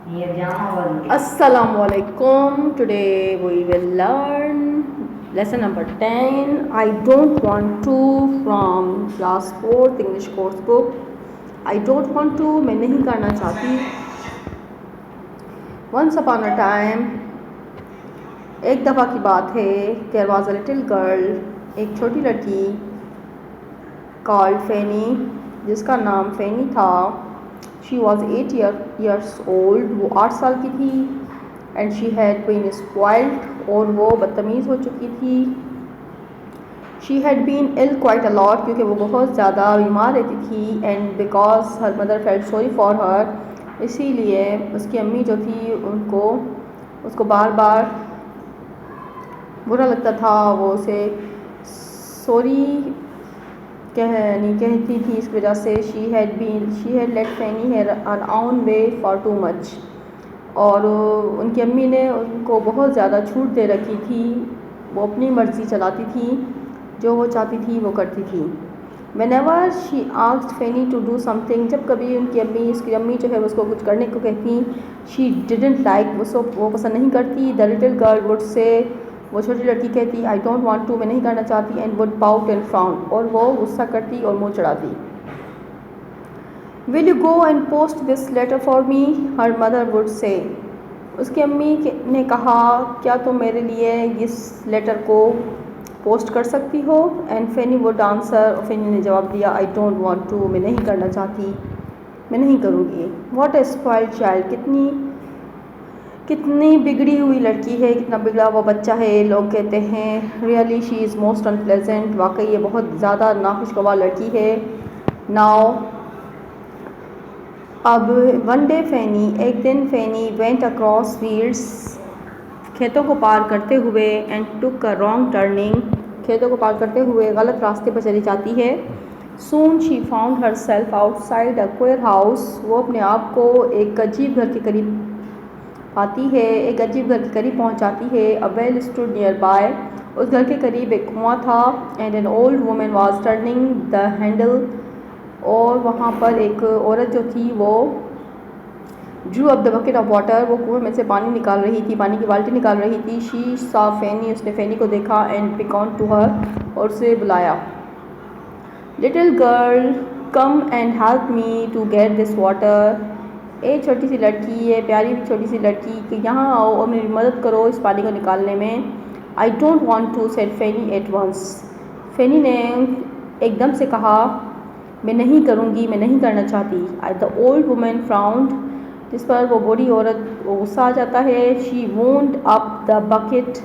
Assalamu alaikum. Today we will learn lesson number 10. I don't want to from class 4th English course book. I don't want to मैं नहीं करना चाहती. Once upon a time, एक दफ़ा की बात है. There was a little girl, एक छोटी लड़की called Fanny, जिसका नाम फैनी था. She was 8 years old. वो 8 साल की थी. And she had been spoiled. और वो बदतमीज़ हो चुकी थी. She had been ill quite a lot क्योंकि वो बहुत ज़्यादा बीमार रहती थी. And because her mother felt sorry for her, इसीलिए उसकी अम्मी जो थी उसको बार बार बुरा लगता था. वो उसे सॉरी कहती थी. इस वजह से she had let Fanny her own way for too much. और उनकी अम्मी ने उनको बहुत ज़्यादा छूट दे रखी थी. वो अपनी मर्ज़ी चलाती थी, जो वो चाहती थी वो करती थी. Whenever she asked Fanny to do something, जब कभी उसकी अम्मी जो है उसको कुछ करने को कहती, she didn't like, वो पसंद नहीं करती. The little girl would say, वो छोटी लड़की कहती, I don't want to, मैं नहीं करना चाहती. And would pout and frown, और वो गुस्सा करती और मुँह चढ़ाती. Will you go and post this letter for me? Her mother would say. उसकी अम्मी ने कहा, क्या तुम मेरे लिए इस लेटर को पोस्ट कर सकती हो? And Fanny would answer, Fanny ने जवाब दिया, I don't want to, मैं नहीं करना चाहती, मैं नहीं करूँगी. What a spoiled child, कितनी बिगड़ी हुई लड़की है, कितना बिगड़ा हुआ बच्चा है. लोग कहते हैं really she is most unpleasant, वाकई ये बहुत ज़्यादा नाखुशगवार लड़की है. नाउ अब वन डे Fanny, एक दिन Fanny वेंट अक्रॉस फील्ड्स, खेतों को पार करते हुए. And took a wrong turning, खेतों को पार करते हुए गलत रास्ते पर चली जाती है. Soon she found herself outside a queer house, वो अपने आप को एक अजीब घर के करीब पाती है, एक अजीब घर के करीब पहुंच जाती है. A well stood near by, उस घर के करीब एक कुआं था. And an old woman was turning the handle, और वहाँ पर एक औरत जो थी वो Drew up the bucket of water, वो कुएं में से पानी निकाल रही थी, पानी की बाल्टी निकाल रही थी. शी सॉ Fanny, उसने Fanny को देखा. एंड पिकॉन टू हर, और उसे बुलाया. Little girl come and help me to get this water, एक छोटी सी लड़की है, प्यारी छोटी सी लड़की, कि यहाँ आओ और मेरी मदद करो इस पानी को निकालने में. I don't want to, said Fanny at once. Fanny ने एकदम से कहा, मैं नहीं करूँगी, मैं नहीं करना चाहती. द ओल्ड वुमेन फ्राउंड, जिस पर वो बूढ़ी औरत को गुस्सा आ जाता है. She wound up the bucket,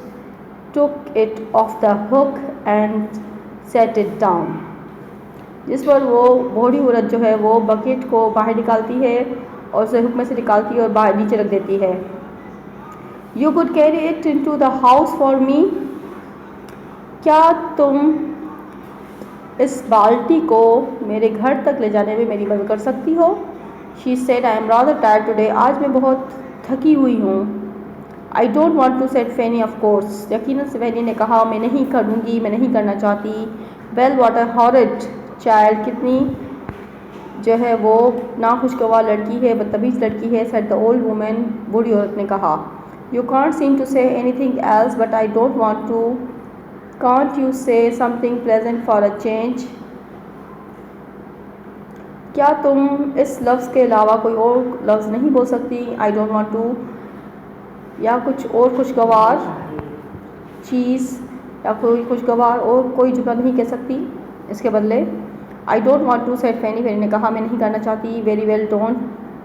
took it off the hook and set it down, जिस पर वो बूढ़ी औरत जो है वो बकेट को बाहर निकालती है और उसे हुक में से निकालती है और बाहर नीचे रख देती है. You could carry it into the house for me, क्या तुम इस बाल्टी को मेरे घर तक ले जाने में मेरी मदद कर सकती हो? She said, I am rather tired today, आज मैं बहुत थकी हुई हूँ. I don't want to, said Fanny of course, यकीनन से Fanny ने कहा, मैं नहीं करूँगी, मैं नहीं करना चाहती. Well what a horrid child, कितनी जो है वो नाखुशगवार लड़की है, बदतमीज़ लड़की है, सेड द ओल्ड वुमेन, बूढ़ी औरत ने कहा. You can't seem to say anything else but I don't want to, can't you say something pleasant for a change, क्या तुम इस लफ्ज़ के अलावा कोई और लफ्ज़ नहीं बोल सकती? आई डोंट वांट टू, या कुछ और खुशगवार चीज़, या कोई खुशगवार और कोई जुमला नहीं कह सकती इसके बदले? I don't want to, said Fanny, Fanny ने कहा, मैं नहीं करना चाहती. वेरी वेल डोंट,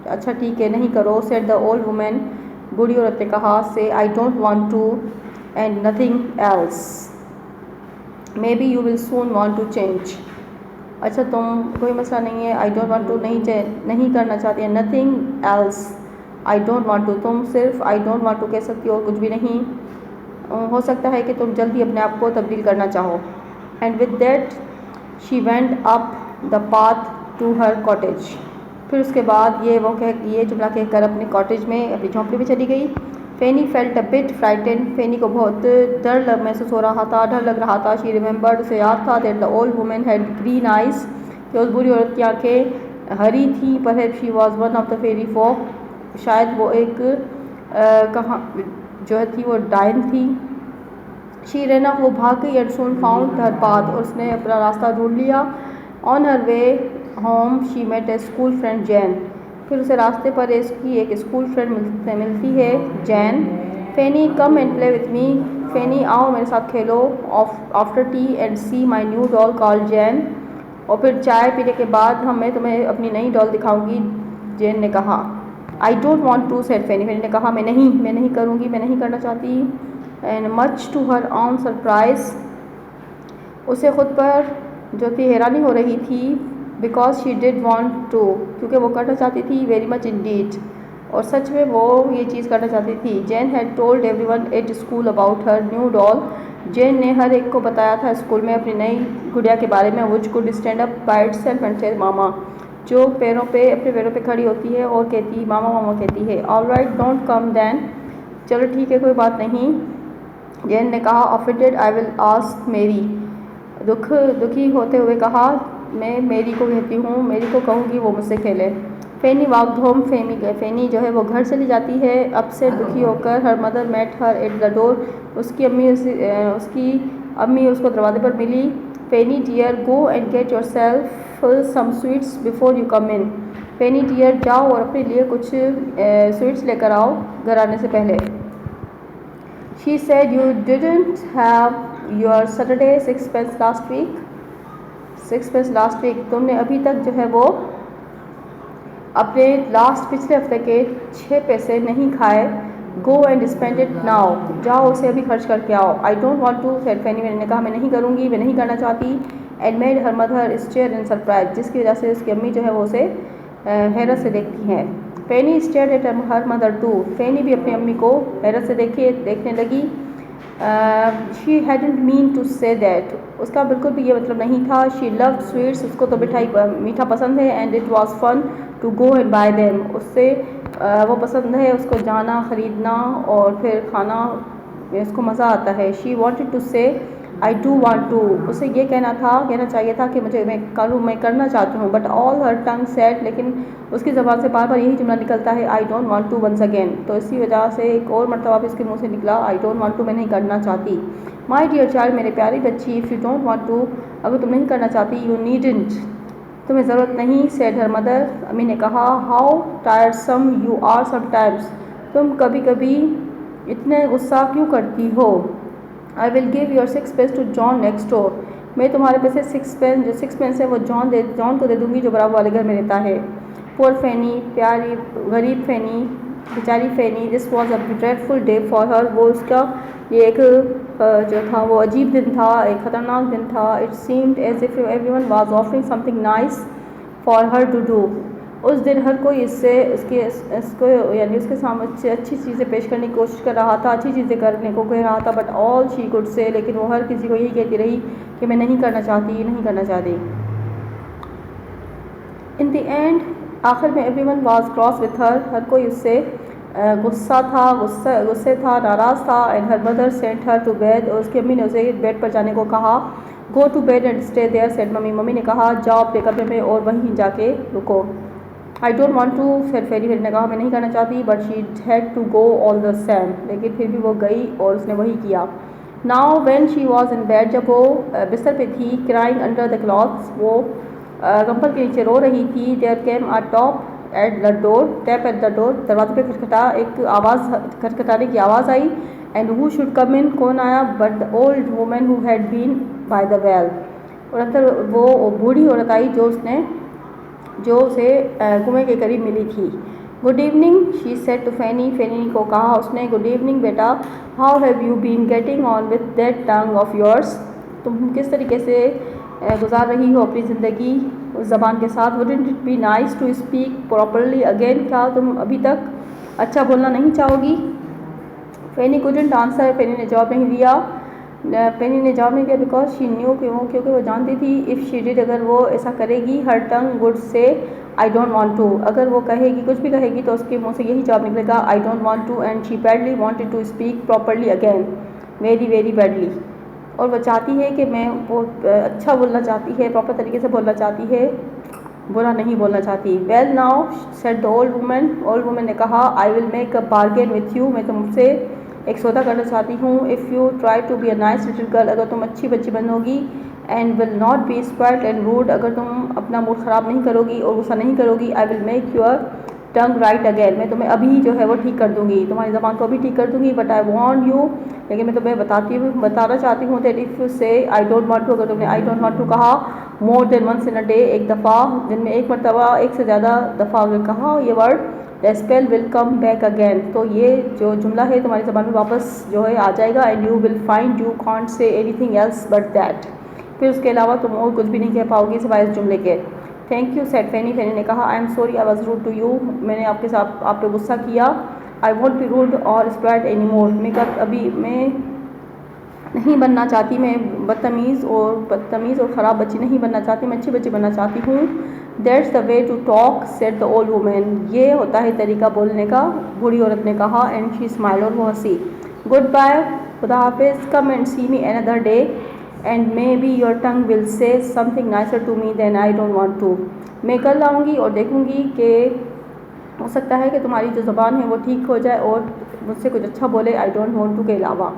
अच्छा ठीक है, नहीं करो, सेड द ओल्ड वुमेन, बूढ़ी औरत ने कहा. Say I don't want to and nothing else, maybe you will soon want to change, अच्छा तुम, कोई मसला नहीं है. आई डोंट वांट टू नहीं करना चाहती है. Nothing else, I don't want to, तुम सिर्फ आई डोंट वांट टू कह सकती हो और कुछ भी नहीं. हो सकता है कि तुम जल्दी अपने आप को तब्दील करना चाहो. And with that she went up the path to her cottage, फिर उसके बाद ये जुमला कहकर अपने कॉटेज में, अपनी झोंपड़ी में चली गई. Fanny felt a bit frightened, Fanny को बहुत डर महसूस हो रहा था, डर लग रहा था. She remembered, उसे याद था, that the old woman had green eyes, कि उस बूढ़ी औरत की आंखें हरी थी. Perhaps she was one of the fairy folk, शायद वो एक कहाँ जो थी वो डाइन थी। शी रेना, वो भाग गई and soon found her path, और उसने अपना रास्ता ढूंढ लिया। On her way home she met a school friend Jane, फिर उसे रास्ते पर इसकी एक स्कूल फ्रेंड मिलती है Jane. Fanny come and play with me, Fanny आओ मेरे साथ खेलो। After tea and see my new doll call Jane, और फिर चाय पीने के बाद मैं तुम्हें अपनी नई डॉल दिखाऊंगी, जैन ने कहा। I don't want to, said Fanny, Fanny ने कहा मैं नहीं करूँगी, मैं नहीं करना चाहती। And much to her own surprise, उसे खुद पर जो थी हैरानी हो रही थी। Because she did want to, क्योंकि वो करना चाहती थी। वेरी मच इंडीड, और सच में वो ये चीज़ करना चाहती थी। Jain had told everyone at school about her new doll, Jain ने हर एक को बताया था स्कूल में अपनी नई गुड़िया के बारे में। Which could stand up by itself and से मामा, जो अपने पैरों पे खड़ी होती है और कहती मामा मामा कहती है। All right don't come then, चलो ठीक है कोई बात नहीं, जैन ने कहा। ऑफेंडेड आई विल आस्क मेरी, दुखी होते हुए कहा मैं मेरी को कहती हूँ, मेरी को कहूँगी वो मुझसे खेले। फेनी वॉक्ड होम, फेनी जो है वो घर चली जाती है। अपसेट, दुखी होकर। Her mother met her at the door, उसकी अम्मी उसको दरवाजे पर मिली। Fanny dear go and get yourself some sweets before you come in, Fanny dear जाओ और अपने लिए कुछ स्वीट्स लेकर आओ घर आने से पहले। She said you didn't have your Saturday sixpence last week, तुमने अभी तक जो है वो अपने पिछले हफ्ते के 6 पैसे नहीं खाए। Go and spend it now, जाओ उसे अभी खर्च करके आओ। I don't want to, said Fanny, मैंने कहा मैं नहीं करूँगी, मैं नहीं करना चाहती। And made her mother stare in surprise, जिसकी वजह से उसकी अम्मी जो है वो उसे हैरत से देखती हैं। Fanny stare at her mother too, Fanny भी अपनी अम्मी को हैरत से देखने लगी। She hadn't mean to say that, उसका बिल्कुल भी ये मतलब नहीं था। शी लव्ड स्वीट्स, उसको तो मीठा पसंद है। And it was fun to go and buy them, उससे वो पसंद है उसको जाना खरीदना और फिर खाना, उसको मज़ा आता है। शी वॉन्टेड टू से आई डू वांट टू, उसे ये कहना चाहिए था कि मैं करना चाहती हूँ। But all her tongue said, लेकिन उसकी ज़बान से बार बार यही जुमला निकलता है I don't want to once again, तो इसी वजह से एक और मरतबा भी उसके मुंह से निकला आई डोंट वांट टू, मैं नहीं करना चाहती। माई डियर चाइल्ड, मेरे प्यारी बच्ची, if you don't want to, अगर तुम नहीं करना चाहती, यू नीडंट, तुम्हें ज़रूरत नहीं। सेड हर मदर, अम्मी ने कहा। How tiresome you are sometimes, तुम कभी कभी इतने गुस्सा क्यों करती हो। I will give your 6 pence to John next door, मैं तुम्हारे पैसे 6 पेंस है वो जॉन को दे दूँगी जो बराबर वाले घर में रहता है। पुअर फेनी, गरीब फेनी, बेचारी Fanny. This was a dreadful day for her, वो उसका ये एक जो था वो अजीब दिन था, एक ख़तरनाक दिन था। It seemed as if everyone was offering something nice for her to do, उस दिन हर कोई इसको यानी उसके सामने अच्छी चीज़ें पेश करने की कोशिश कर रहा था, अच्छी चीज़ें करने को कह रहा था। But all she could say, लेकिन वो हर किसी को यही कहती रही कि मैं नहीं करना चाहती। इन द एंड, आखिर में everyone was cross with her कोई उससे गुस्से था, नाराज़ था। And her mother sent her to bed, और उसकी अम्मी ने उसे बेड पर जाने को कहा। Go to bed and stay there, said mummy ने कहा जाओ अपने कमरे में और वहीं जाके रुको। आई डोंट वांट टू, फिर फेरी ने कहा मैं नहीं करना चाहती। But she had to go all the same, लेकिन फिर भी वो गई और उसने वही किया। Now when she was in bed, जब वो बिस्तर पे थी, क्राइंग अंडर द क्लॉथ्स, वो कंबल के नीचे रो रही थी। There came a tap at the door, दरवाजे पे खटखटाने की आवाज़ आई। And who should come in, कौन आया, but the old woman who had been by the well, और अंदर वो बूढ़ी औरत आई जो उसे कुएं के करीब मिली थी। Good evening, she said to Fanny को कहा उसने, गुड इवनिंग बेटा, how have you been getting on with that tongue of yours, तुम किस तरीके से गुजार रही हो अपनी ज़िंदगी उस ज़बान के साथ। Wouldn't it be nice to speak properly again, क्या तुम अभी तक अच्छा बोलना नहीं चाहोगी। फेनी कुडंट आंसर, फेनी ने जवाब नहीं दिया। बिकॉज शी न्यू, क्योंकि वो जानती थी इफ़ शी डिड, अगर वो ऐसा करेगी, हर टंग would say I don't want to, अगर वो कहेगी कुछ भी कहेगी तो उसके मुंह से यही जवाब निकलेगा I don't want to. And she badly wanted to speak properly again, very very badly, और वो चाहती है कि मैं वो अच्छा बोलना चाहती है, प्रॉपर तरीके से बोलना चाहती है। बुरा नहीं बोलना चाहती। Well now said the old woman ने कहा, I will make a bargain with you, मैं तुमसे एक सौदा करना चाहती हूँ। If you try to be a nice little girl, अगर तुम अच्छी बच्ची बनोगी, and will not be spoiled and rude, अगर तुम अपना मूड ख़राब नहीं करोगी और गुस्सा नहीं करोगी, आई will make your tongue right again, मैं तुम्हें अभी जो है वो ठीक कर दूंगी, तुम्हारी ज़बान को अभी ठीक कर दूंगी। बट आई वॉन्ट यू, लेकिन मैं तुम्हें बताना चाहती हूँ दैट इफ़ यू से आई डोंट वांट टू, अगर तुमने आई डोंट वांट टू कहा more than once in a day, एक दफ़ा दिन में एक मरतबा, एक से ज़्यादा दफ़ा अगर कहा ये word, the spell will come back again, तो ये जो जुमला है तुम्हारी ज़बान में वापस जो है आ जाएगा। And you will find you can't say anything else but that, फिर उसके अलावा तुम और कुछ भी नहीं कह पाओगी सिवाय इस जुमले के। Thank you said Fanny, Fanny ने कहा, I am sorry I was rude to you, मैंने आपके साथ आप पे गुस्सा किया। आई वॉन्ट बी रूड और स्प्राइट एनी मोर, मैं नहीं बनना चाहती, मैं बदतमीज़ और ख़राब बच्ची नहीं बनना चाहती, मैं अच्छी बच्ची बनना चाहती हूँ। That's the way to talk said the old woman, ये होता है तरीका बोलने का, बूढ़ी औरत ने कहा। एंड शी स्माइल, और वो हंसी। गुड बाय, खुदा हाफिज़, come and see me another day and maybe your tongue will say something nicer to me then I don't want to, मैं कल आऊँगी और देखूँगी कि हो सकता है कि तुम्हारी जो ज़बान है वो ठीक हो जाए और मुझसे कुछ अच्छा बोले आई डोंट वांट टू के अलावा।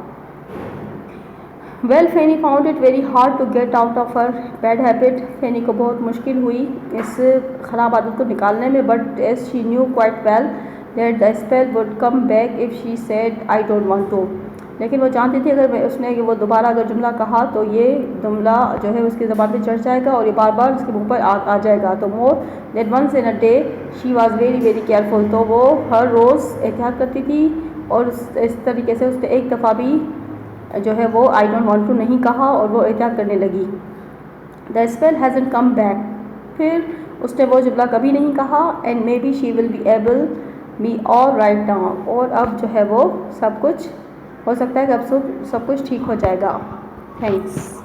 Well Fanny found it very hard to get out of her bad habit, Fanny को बहुत मुश्किल हुई इस ख़राब आदत को निकालने में। But as she knew quite well that the spell would come back if she said I don't want to, लेकिन वो जानती थी अगर उसने वो दोबारा अगर जुमला कहा तो ये जुमला जो है उसकी ज़बान पे चढ़ जाएगा और ये बार बार उसके मुँह पर आ जाएगा। तो more that once in a day she was very very careful, तो वो हर रोज़ एहतियात करती थी और इस तरीके से उसने एक दफ़ा भी जो है वो आई डोंट वांट टू नहीं कहा और वो एहतियात करने लगी। द स्पेल हैज़न्ट कम बैक, फिर उसने वो जुमला कभी नहीं कहा। And may be she will be able be all right now, और अब जो है वो सब कुछ हो सकता है कि अब सब कुछ ठीक हो जाएगा। थैंक्स।